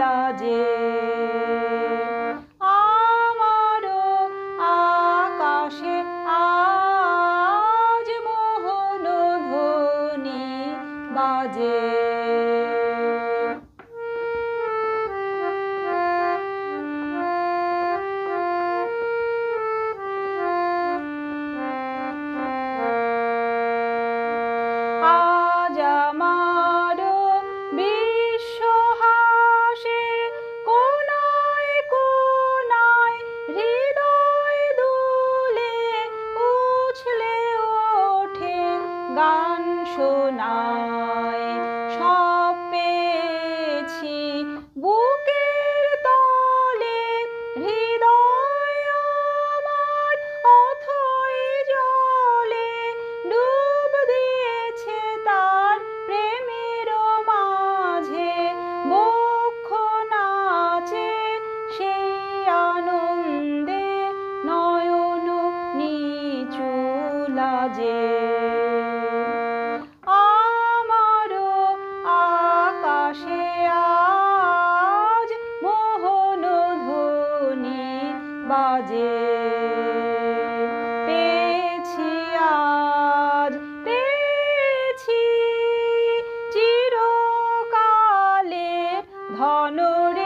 লাজে। আমারও আকাশে আজ মোহন ধ্বনি বাজে। আজ আমার বিশ্ব হাসে, কোনায় কোনায় হৃদয় দুলে উছলে ওঠে গান শোনায়। সব পেয়েছি বুকের তলে, হৃদয় আমার অথই জলে ডুব দিয়েছে তার প্রেমের মাঝে। বক্ষ নাচে সেই আনন্দে, নয়ন নিচু লাজে। আমারও আকাশে আজ মোহন ধ্বনি বাজে। পেয়েছি আজ পেয়েছি চিরকালের ধন রে।